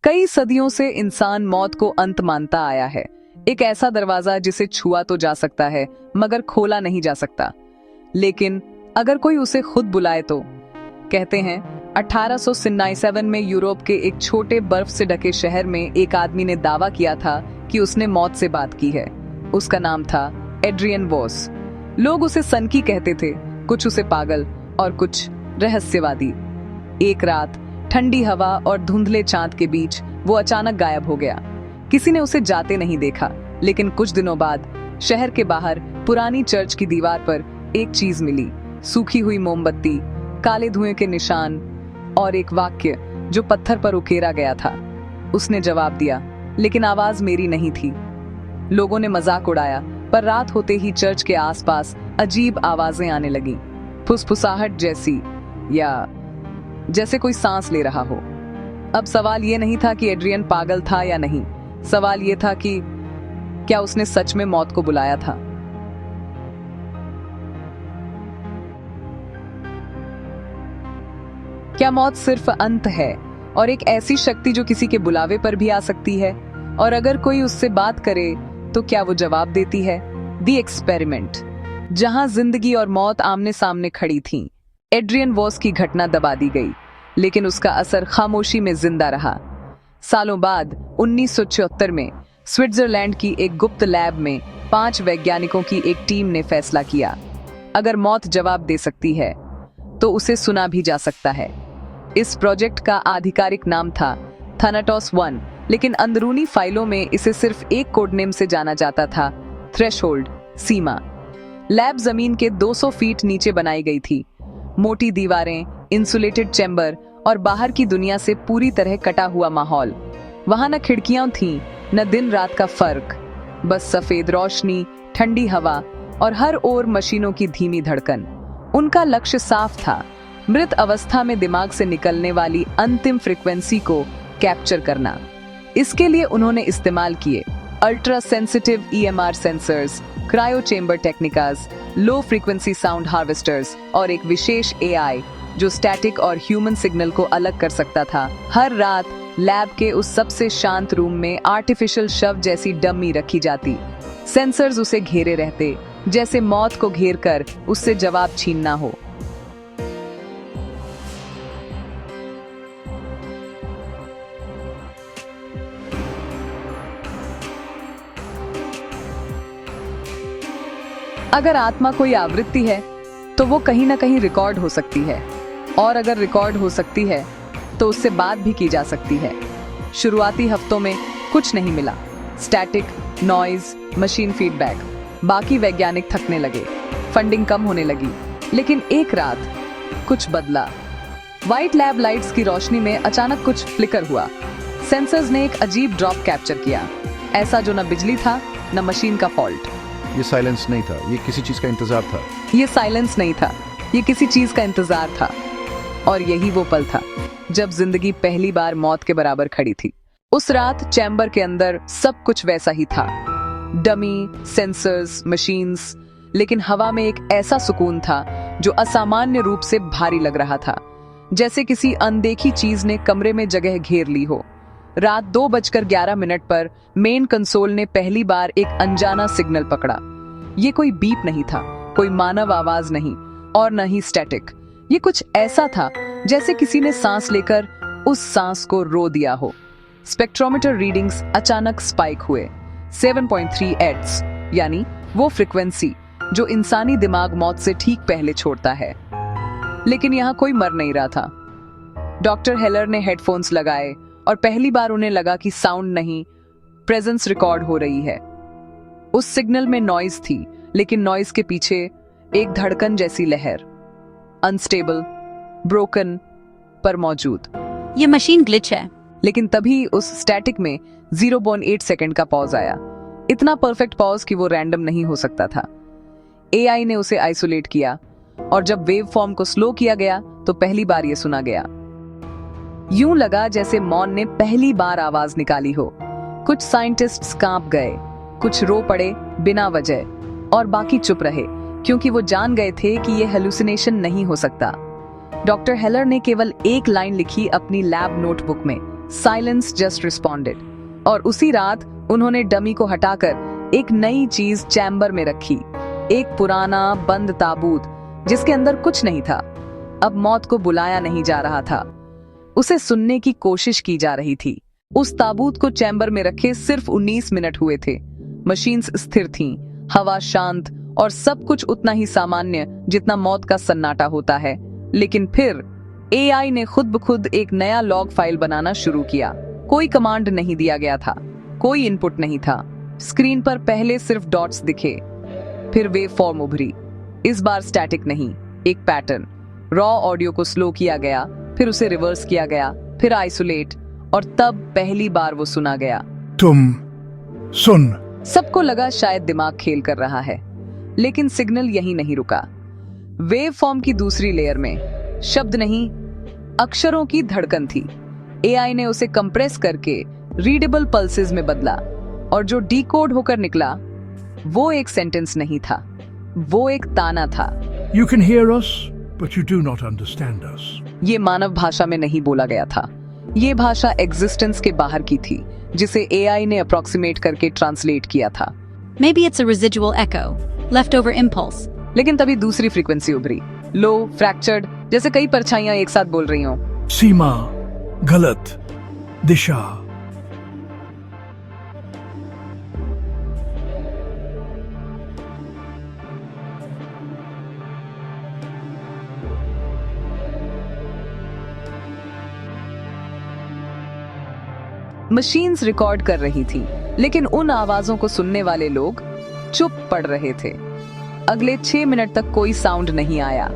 कई सदियों से इंसान मौत को अंत मानता आया है, एक ऐसा दरवाजा जिसे छुआ तो जा सकता है मगर खोला नहीं जा सकता। लेकिन अगर कोई उसे खुद बुलाए तो। कहते हैं 1897 में यूरोप के एक छोटे बर्फ से ढके शहर में एक आदमी ने दावा किया था कि उसने मौत से बात की है। उसका नाम था एड्रियन वॉस। लोग उसे सनकी कहते थे, कुछ उसे पागल और कुछ रहस्यवादी। एक रात ठंडी हवा और धुंधले चांद के बीच वो अचानक गायब हो गया। किसी ने उसे जाते नहीं देखा, लेकिन कुछ दिनों बाद शहर के बाहर पुरानी चर्च की दीवार पर एक चीज मिली, सूखी हुई मोमबत्ती, काले धुएं के निशान और एक वाक्य जो पत्थर पर उकेरा गया था। उसने जवाब दिया, लेकिन आवाज मेरी नहीं थी। लोगों ने मजाक उड़ाया, पर रात होते ही चर्च के आसपास अजीब आवाजें आने लगी, फुसफुसाहट जैसी, या जैसे कोई सांस ले रहा हो। अब सवाल ये नहीं था कि एड्रियन पागल था या नहीं, सवाल ये था कि क्या उसने सच में मौत को बुलाया था। क्या मौत सिर्फ अंत है और एक ऐसी शक्ति जो किसी के बुलावे पर भी आ सकती है? और अगर कोई उससे बात करे तो क्या वो जवाब देती है? दी एक्सपेरिमेंट, जहां जिंदगी और मौत आमने सामने खड़ी थीं। एड्रियन वॉस की घटना दबा दी गई, लेकिन उसका असर खामोशी में जिंदा रहा। सालों बाद 1974 में स्विट्जरलैंड की एक गुप्त लैब में 5 वैज्ञानिकों की एक टीम ने फैसला किया, अगर मौत जवाब दे सकती है तो उसे सुना भी जा सकता है। इस प्रोजेक्ट का आधिकारिक नाम था थानाटोस 1, लेकिन अंदरूनी फाइलों में इसे सिर्फ एक कोडनेम से जाना जाता था, थ्रेशोल्ड, सीमा। लैब जमीन के 200 फीट नीचे बनाई गई थी। मोटी दीवारें, इंसुलेटेड चैम्बर और बाहर की दुनिया से पूरी तरह कटा हुआ माहौल। वहां न खिड़कियां थीं, न दिन रात का फर्क, बस सफेद रोशनी, ठंडी हवा और हर ओर मशीनों की धीमी धड़कन। उनका लक्ष्य साफ था, मृत अवस्था में दिमाग से निकलने वाली अंतिम फ्रीक्वेंसी को कैप्चर करना। इसके लिए उन्होंने इस्तेमाल किए ultra sensitive EMR sensors, cryo chamber techniques, low frequency sound harvesters और एक विशेष AI जो स्टैटिक और ह्यूमन सिग्नल को अलग कर सकता था। हर रात लैब के उस सबसे शांत रूम में आर्टिफिशियल शव जैसी डमी रखी जाती। सेंसर्स उसे घेरे रहते, जैसे मौत को घेर कर उससे जवाब छीनना हो। अगर आत्मा कोई आवृत्ति है तो वो कहीं ना कहीं रिकॉर्ड हो सकती है, और अगर रिकॉर्ड हो सकती है तो उससे बात भी की जा सकती है। शुरुआती हफ्तों में कुछ नहीं मिला, स्टैटिक, नॉइज, मशीन फीडबैक। बाकी वैज्ञानिक थकने लगे, फंडिंग कम होने लगी। लेकिन एक रात कुछ बदला। व्हाइट लैब लाइट्स की रोशनी में अचानक कुछ फ्लिकर हुआ। सेंसर्स ने एक अजीब ड्रॉप कैप्चर किया, ऐसा जो न बिजली था न मशीन का फॉल्ट। ये साइलेंस नहीं था, ये किसी चीज का इंतजार था। ये साइलेंस नहीं था, ये किसी चीज का इंतजार था। और यही वो पल था जब जिंदगी पहली बार मौत के बराबर खड़ी थी। उस रात चैम्बर के अंदर सब कुछ वैसा ही था, डमी, सेंसर्स, मशीन्स, लेकिन हवा में एक ऐसा सुकून था जो असामान्य रूप से भारी लग रहा था, जैसे किसी अनदेखी चीज ने कमरे में जगह घेर ली हो। रात 2:11 पर मेन कंसोल ने पहली बार एक अनजाना सिग्नल पकड़ा। ये कोई बीप नहीं था, कोई मानव आवाज नहीं, और न ही स्टैटिक। ये कुछ ऐसा था जैसे किसी ने सांस लेकर उस सांस को रो दिया हो। स्पेक्ट्रोमीटर रीडिंग्स अचानक स्पाइक हुए, 7.3 Hz, यानी वो फ्रीक्वेंसी जो इंसानी दिमाग मौत से ठीक पहले छोड़ता है। लेकिन यहाँ कोई मर नहीं रहा था। डॉक्टर हेलर ने हेडफोन्स लगाए और पहली बार उन्हें लगा कि साउंड नहीं, प्रेजेंस रिकॉर्ड हो रही है। उस सिग्नल में नॉइज थी, लेकिन नॉइज के पीछे एक धड़कन जैसी लहर, अनस्टेबल, ब्रोकन, पर मौजूद। ये मशीन ग्लिच है। लेकिन तभी उस स्टैटिक में 0.8 सेकंड का पॉज आया, इतना परफेक्ट पॉज कि वो रैंडम नहीं हो सकता था। AI ने उसे आइसोलेट किया, और जब वेव फॉर्म को स्लो किया गया तो पहली बार ये सुना गया। यूं लगा जैसे मौन ने पहली बार आवाज निकाली हो। कुछ साइंटिस्ट्स कांप गए, कुछ रो पड़े बिना वजह, और बाकी चुप रहे, क्योंकि वो जान गए थे कि ये हेलुसिनेशन नहीं हो सकता। डॉक्टर हेलर ने केवल एक लाइन लिखी अपनी लैब नोटबुक में, साइलेंस जस्ट रिस्पॉन्डेड। और उसी रात उन्होंने डमी को हटाकर एक नई चीज चैम्बर में रखी, एक पुराना बंद ताबूत जिसके अंदर कुछ नहीं था। अब मौत को बुलाया नहीं जा रहा था, उसे सुनने की कोशिश की जा रही थी। उस ताबूत को चैम्बर में रखे सिर्फ 19 मिनट हुए थे। मशीन्स स्थिर थीं, हवा शांत और सब कुछ उतना ही सामान्य जितना मौत का सन्नाटा होता है। लेकिन फिर एआई ने खुद ब खुद एक नया लॉग फाइल बनाना शुरू किया। कोई कमांड नहीं दिया गया था, कोई इनपुट नहीं था। स्क्रीन पर पहले सिर्फ डॉट्स दिखे, फिर वेव फॉर्म उभरी। इस बार स्टैटिक नहीं, एक पैटर्न। रॉ ऑडियो को स्लो किया गया, फिर उसे रिवर्स किया गया, फिर आइसोलेट, और तब पहली बार वो सुना गया। तुम सुन। सबको लगा शायद दिमाग खेल कर रहा है, लेकिन सिग्नल यहीं नहीं रुका। वेव फॉर्म की दूसरी लेयर में शब्द नहीं, अक्षरों की धड़कन थी। एआई ने उसे कंप्रेस करके रीडेबल पल्सेस में बदला, और जो डीकोड होकर निकला वो एक सेंटेंस नहीं था, वो एक ताना था। You can hear us, but you do not understand us. ये मानव भाषा में नहीं बोला गया था, ये भाषा एग्जिस्टेंस के बाहर की थी, जिसे एआई ने अप्रोक्सीमेट करके ट्रांसलेट किया था। Maybe it's a residual echo, leftover impulse. लेकिन तभी दूसरी फ्रीक्वेंसी उभरी, लो, फ्रैक्चर्ड, जैसे कई परछाइयां एक साथ बोल रही हों। सीमा, गलत दिशा। मशीन्स रिकॉर्ड कर रही थी, लेकिन उन आवाजों को सुनने वाले लोग चुप पड़ रहे थे। अगले 6 मिनट तक कोई साउंड नहीं आया।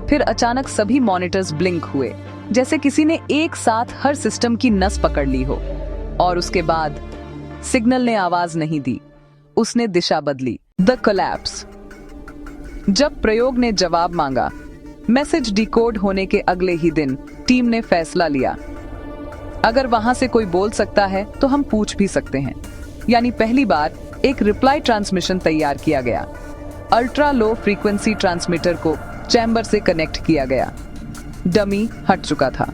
फिर अचानक सभी मॉनिटर्स ब्लिंक हुए, जैसे किसी ने एक साथ हर सिस्टम की नस पकड़ ली हो। और उसके बाद सिग्नल ने आवाज नहीं दी, उसने दिशा बदली। The collapse. जब प्रयोग ने जवाब मांगा, मैसेज डिकोड होने के अगले ही दिन टीम ने फैसला लिया, अगर वहां से कोई बोल सकता है तो हम पूछ भी सकते हैं। यानी पहली बार एक रिप्लाई ट्रांसमिशन तैयार किया गया। अल्ट्रा लो फ्रीक्वेंसी ट्रांसमीटर को चैम्बर से कनेक्ट किया गया। डमी हट चुका था,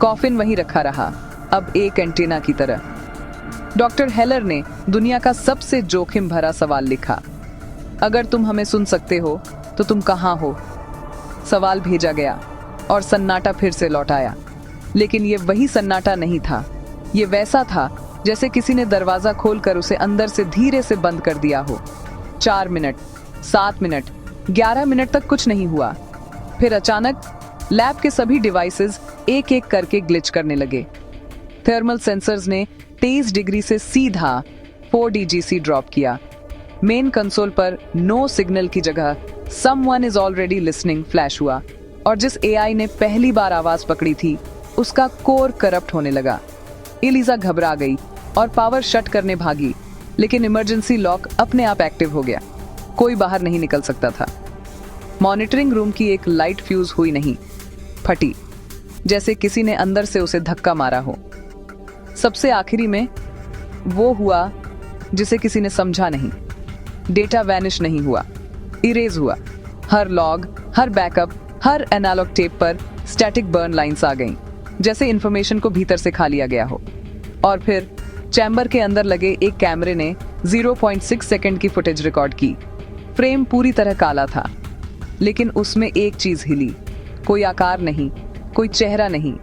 कॉफिन वहीं रखा रहा, अब एक एंटीना की तरह। डॉक्टर हेलर ने दुनिया का सबसे जोखिम भरा सवाल लिखा, अगर तुम हमें सुन सकते हो तो तुम कहाँ हो? सवाल भेजा गया और सन्नाटा फिर से लौट आया। लेकिन ये वही सन्नाटा नहीं था, ये वैसा था जैसे किसी ने दरवाजा खोलकर उसे अंदर से धीरे से बंद कर दिया हो। 4 मिनट, 7 मिनट, 11 मिनट तक कुछ नहीं हुआ। फिर अचानक लैब के सभी डिवाइसेस एक एक करके ग्लिच करने लगे। थर्मल सेंसर्स ने 23 डिग्री से सीधा 4 DGC ड्रॉप किया। मेन कंसोल पर नो सिग्नल की जगह someone is already listening flash हुआ, और जिस एआई ने पहली बार आवाज पकड़ी थी उसका कोर करप्ट होने लगा। एलिजा घबरा गई और पावर शट करने भागी, लेकिन इमरजेंसी लॉक अपने आप एक्टिव हो गया। कोई बाहर नहीं निकल सकता था। मॉनिटरिंग रूम की एक लाइट फ्यूज हुई नहीं, फटी, जैसे किसी ने अंदर से उसे धक्का मारा हो। सबसे आखिरी में वो हुआ जिसे किसी ने समझा नहीं। डेटा वैनिश नहीं हुआ, इरेज हुआ। हर लॉग, हर बैकअप, हर एनालॉग टेप पर स्टैटिक बर्न लाइंस आ गईं, जैसे इंफॉर्मेशन को भीतर से खा लिया गया हो। और फिर चैम्बर के अंदर लगे एक कैमरे ने 0.6 सेकंड की फुटेज रिकॉर्ड की। फ्रेम पूरी तरह काला था, लेकिन उसमें एक चीज हिली। कोई आकार नहीं, कोई चेहरा नहीं,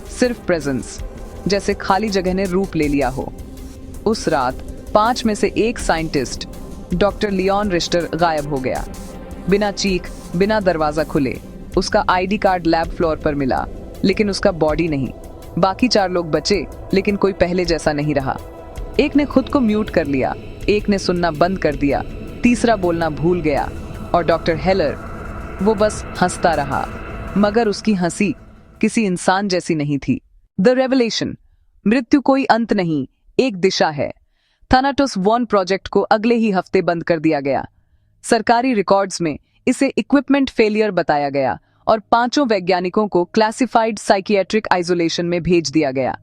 सिर्फ प्रेजेंस, जैसे खाली जगह ने रूप ले लिया हो। उस रात 5 में से एक साइंटिस्ट, डॉक्टर लियोन रिश्टर, गायब हो गया। बिना चीख, बिना दरवाजा खुले। उसका आईडी कार्ड लैब फ्लोर पर मिला, लेकिन उसका बॉडी नहीं। बाकी 4 लोग बचे, लेकिन कोई पहले जैसा नहीं रहा। एक ने खुद को म्यूट कर लिया, एक ने सुनना बंद कर दिया, तीसरा बोलना भूल गया, और डॉक्टर हेलर, वो बस हंसता रहा, मगर उसकी हंसी किसी इंसान जैसी नहीं थी। The revelation. मृत्यु कोई अंत नहीं, एक दिशा है। थानाटोस 1 प्रोजेक्ट को अगले ही हफ्ते बंद कर दिया गया। सरकारी रिकॉर्ड्स में इसे इक्विपमेंट फेलियर बताया गया और 5 वैज्ञानिकों को क्लासिफाइड साइकियाट्रिक आइसोलेशन में भेज दिया गया।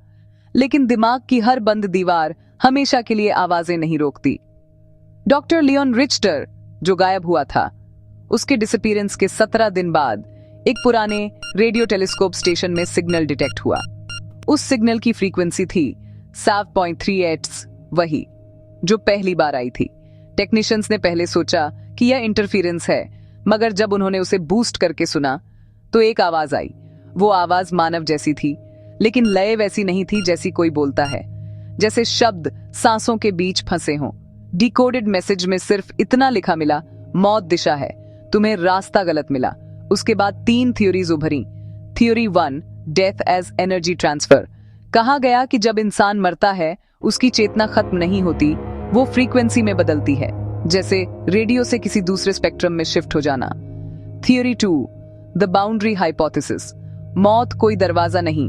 लेकिन दिमाग की हर बंद दीवार हमेशा के लिए आवाजें नहीं रोकती। डॉक्टर लियोन रिच्टर, जो गायब हुआ था, उसके डिसअपीयरेंस के 17 दिन बाद एक पुराने रेडियो टेलीस्कोप स्टेशन में सिग्नल डिटेक्ट हुआ। उस सिग्नल की फ्रीक्वेंसी थी 7.38, वही जो पहली बार आई थी। टेक्नीशियंस ने पहले सोचा कि यह इंटरफेरेंस है, मगर जब उन्होंने उसे बूस्ट करके सुना तो एक आवाज आई। वो आवाज मानव जैसी थी, लेकिन लय वैसी नहीं थी जैसी कोई बोलता है, जैसे शब्द सांसों के बीच फंसे हों। डिकोडेड मैसेज में सिर्फ इतना लिखा मिला, मौत दिशा है, तुम्हें रास्ता गलत मिला। उसके बाद 3 थ्योरीज उभरी। Theory 1, death as energy transfer. कहा गया कि जब इंसान मरता है उसकी चेतना खत्म नहीं होती, वो फ्रीक्वेंसी में बदलती है, जैसे रेडियो से किसी दूसरे स्पेक्ट्रम में शिफ्ट हो जाना। Theory 2, the boundary hypothesis. मौत कोई दरवाजा नहीं,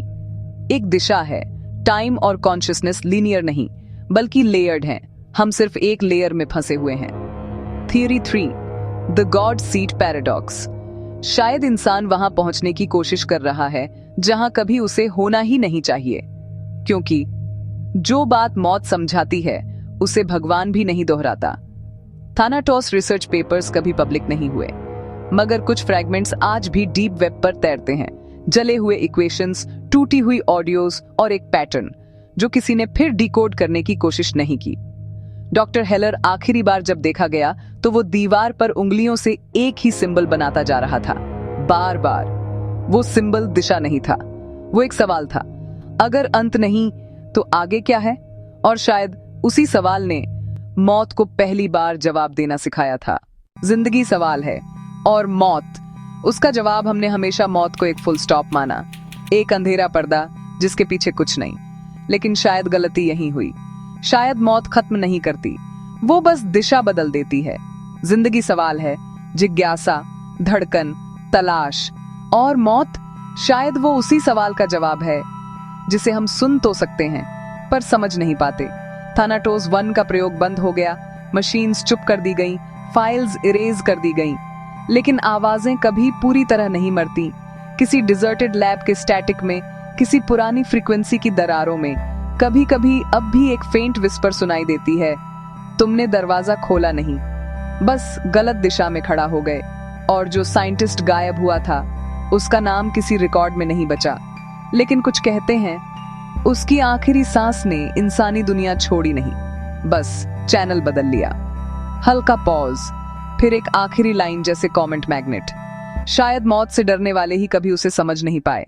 एक दिशा है। टाइम और कॉन्शियसनेस लीनियर नहीं, बल्कि लेयर्ड हैं। हम सिर्फ एक लेयर में फंसे हुए हैं। Theory 3, the God seat paradox. शायद इंसान वहां पहुंचने की कोशिश कर रहा है जहां कभी उसे होना ही नहीं चाहिए, क्योंकि जो बात मौत समझाती है उसे भगवान भी नहीं दोहराता। थानाटोस रिसर्च पेपर्स कभी पब्लिक नहीं हुए, मगर कुछ फ्रैगमेंट्स आज भी डीप वेब पर तैरते हैं। जले हुए इक्वेशंस, टूटी हुई ऑडियोज और एक पैटर्न जो किसी ने फिर डिकोड करने की कोशिश नहीं की। डॉक्टर हेलर आखिरी बार जब देखा गया तो वो दीवार पर उंगलियों से एक ही सिंबल बनाता जा रहा था, बार बार। वो सिंबल दिशा नहीं था, वो एक सवाल था। अगर अंत नहीं तो आगे क्या है? और शायद उसी सवाल ने मौत को पहली बार जवाब देना सिखाया था। जिंदगी सवाल है और मौत उसका जवाब। हमने हमेशा मौत को एक फुल स्टॉप माना, एक अंधेरा पर्दा जिसके पीछे कुछ नहीं। लेकिन शायद गलती यही हुई। शायद मौत खत्म नहीं करती, वो बस दिशा बदल देती है। जिंदगी सवाल है, जिज्ञासा, धड़कन, तलाश, और मौत शायद वो उसी सवाल का जवाब है जिसे हम सुन तो सकते हैं पर समझ नहीं पाते। थानाटोस 1 का प्रयोग बंद हो गया, मशीन्स चुप कर दी गईं, फाइल्स इरेज कर दी गईं, लेकिन आवाजें कभी पूरी तरह नहीं मरती। किसी डिजर्टेड लैब के स्टैटिक में, किसी पुरानी फ्रीक्वेंसी की दरारों में कभी कभी अब भी एक फेंट विस्पर सुनाई देती है, तुमने दरवाजा खोला नहीं, बस गलत दिशा में खड़ा हो गए। और जो साइंटिस्ट गायब हुआ था उसका नाम किसी रिकॉर्ड में नहीं बचा, लेकिन कुछ कहते हैं उसकी आखिरी सांस ने इंसानी दुनिया छोड़ी नहीं, बस चैनल बदल लिया। हल्का पॉज, फिर एक आखिरी लाइन जैसे कमेंट मैग्नेट। शायद मौत से डरने वाले ही कभी उसे समझ नहीं पाए।